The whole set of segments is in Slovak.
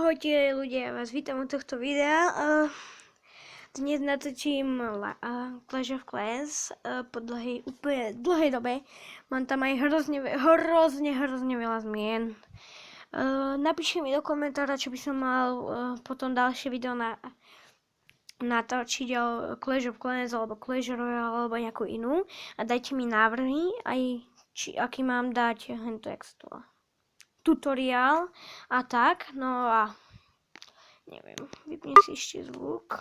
Ahojte ľudia, ja vás vítam u tohto videa. Dnes natočím Clash of Clans po úplne dlhej dobe. Mám tam aj hrozne veľa zmien. Napíšte mi do komentára, čo by som mal potom ďalšie video natočiť o Clash of Clans alebo Clash Royale alebo nejakú inú. A dajte mi návrhy, aj aký mám dať tutoriál a tak, no a neviem, vypnem si ešte zvuk.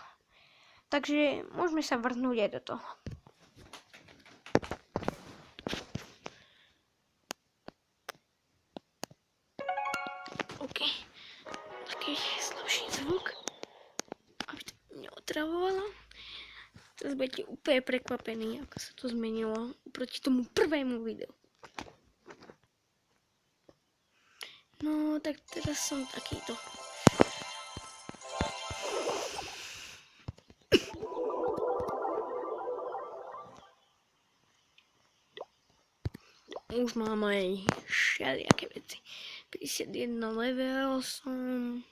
Takže môžeme sa vrhnúť aj do toho. OK. Taký slabší zvuk, aby to neotravovalo. Teraz budete úplne prekvapení, ako sa to zmenilo proti tomu prvému videu. No, tak teraz som takýto. Už mám aj všelijaké veci. 51 level som.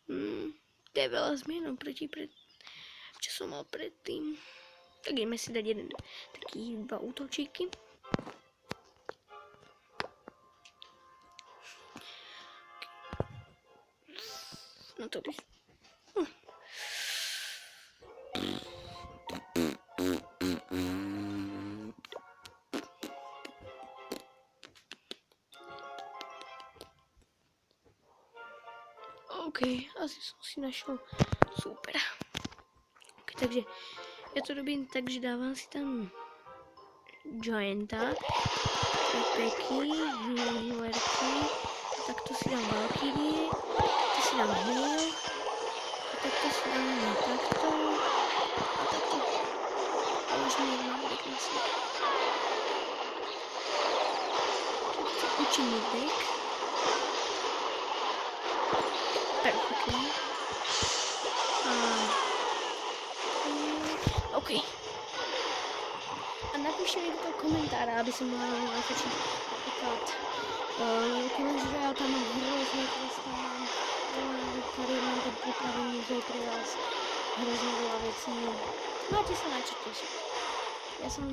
To je veľa zmien proti čo som mal predtým. Tak ideme si dať dva útočíky. No to by... OK, asi som si našiel. Super. OK, takže ja to robím tak, že dávam si tam Gianta, peky, healerky, takto si dám Valkyrie, takto si dám heal, a takto si dám takto, a takto. A už mi mám pekný svet. Učím deck. Perfektný. OK. A napíšte mi do komentára, aby som mohla natočiť napríklad Clash Royale, tam mám hrozne mám kariér, mám tam pripravený už pre vás hrozne veľa vecí. Máte sa na čo tešiť. Ja som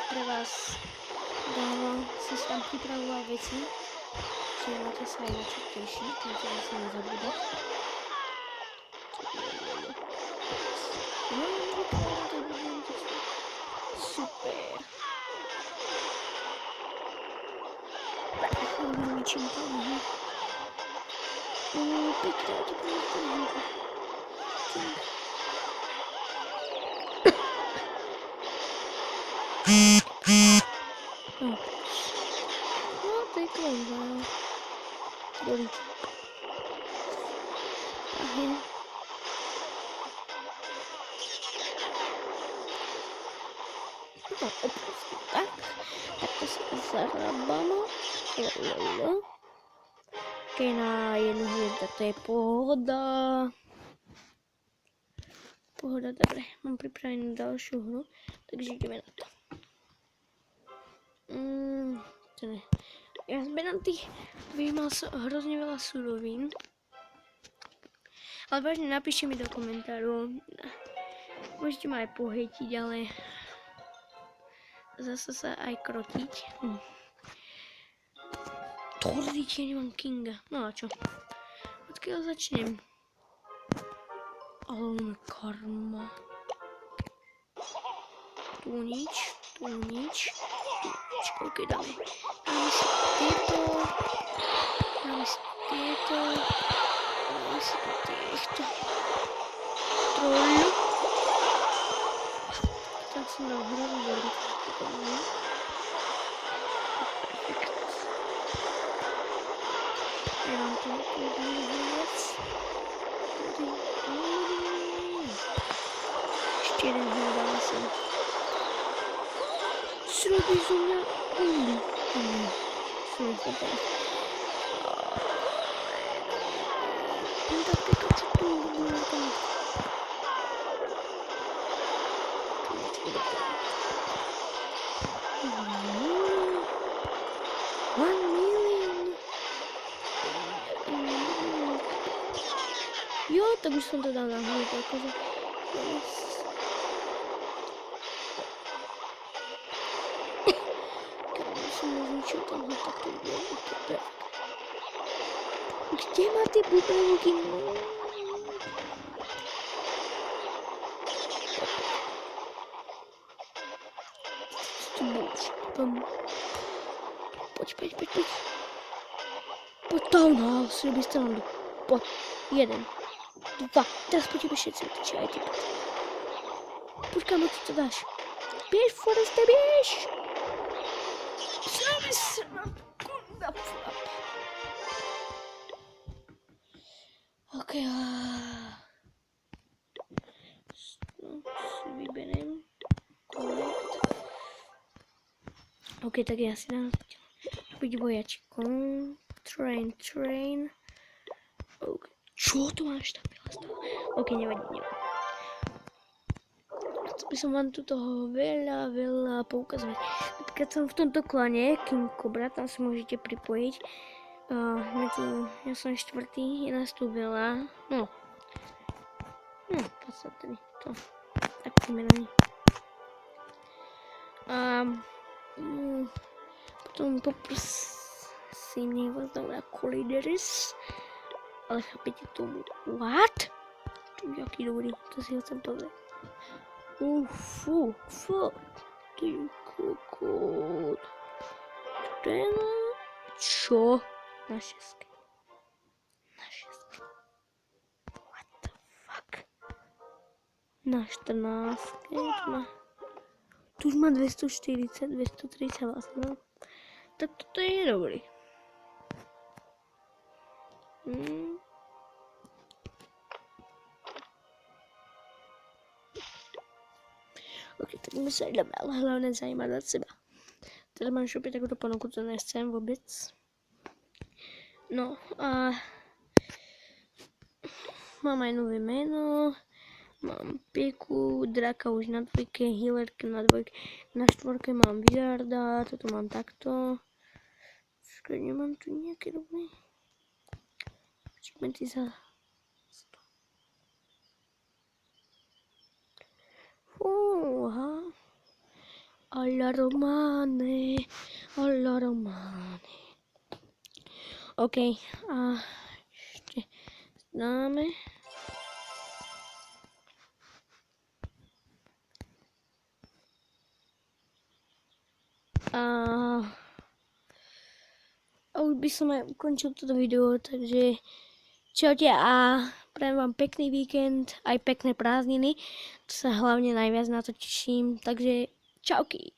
pre vás som si tam pripravoval veci, čiže máte sa aj na čo tešiť, máte sa nezabúdať. Super. Ničím to nie. Pekne, to bude poriadku. No, to je klonba. Bolí. Ahoj. No, oprosti tak. Takto sa zahrabáme. Keď na jednu hviezdu, to je pohoda. Pohoda, dobre. Mám pripravenú ďalšiu hru, takže ideme na to. Ja som na tých vyjímal hrozne veľa surovín. Ale vážne napíšte mi do komentárov. Môžete ma aj pohejtiť, ale zase sa aj krotiť. Tvrdý tieň mám Kinga. No a čo? Odkiaľ začnem? Ale máme karma. Tu nič. OK, dáme. Dáme si tieto. Dáme si týchto. Troll. Tak som dal hrozne dobrý. Ja mám tu jednu vec. Ešte jeden hľadal som. Zrobí zo mňa umí. Som sa tam. Tak Pikachu tu bude tam. $1 million. Jo, tak už som to dal nahoru, akože. Keď som nezničil tam ho, tak to bude super. Kde má ty bubelky? Poď. Poď tam, no, sľubi stranu. Poď. 1, 2. Teraz po tebe všetci utečia, aj ty poď. Poď, kamo, ty to dáš. Biež, Foreste, biež! Sľubi stranu. Kurva, flap. OK, si vyberiem. OK, tak ja si dám byť vojačkom. Train. OK. Čo tu máš tak veľa stále? OK, nevadí. Chcel by som vám tu toho veľa poukazovať. Keď som v tomto klane King Cobra, tam sa môžete pripojiť. Ja som 4. Je nás tu veľa. No, 23. To. Tak poďme na ne. Potom poprosím, nech vás dám na Collideris. Ale chápete tomu? What? To je aký dobrý, to si ho chcem pozrieť. Fú. Ty kokot. Ten? Čo? Na 6. What the fuck? Na 14. Tu už má 240, 230 vlastne. Tak toto je dobrý. OK, tak my sa ideme, ale hlavne zajímať za seba. Teraz mám šupiť takúto ponuku, to nechcem vôbec. No a mám aj nové meno. Mám Piku, Draka už na 2, Healerke na 2, na 4 mám Wizarda, toto mám takto. Počkaj, nemám tu nejaké dobré. Achievements za 100. Fúha. Alla romane. OK, a ešte dáme. A už by som aj ukončil toto video, takže čaute a prajem vám pekný víkend, aj pekné prázdniny, to sa hlavne najviac na to teším, takže čauky.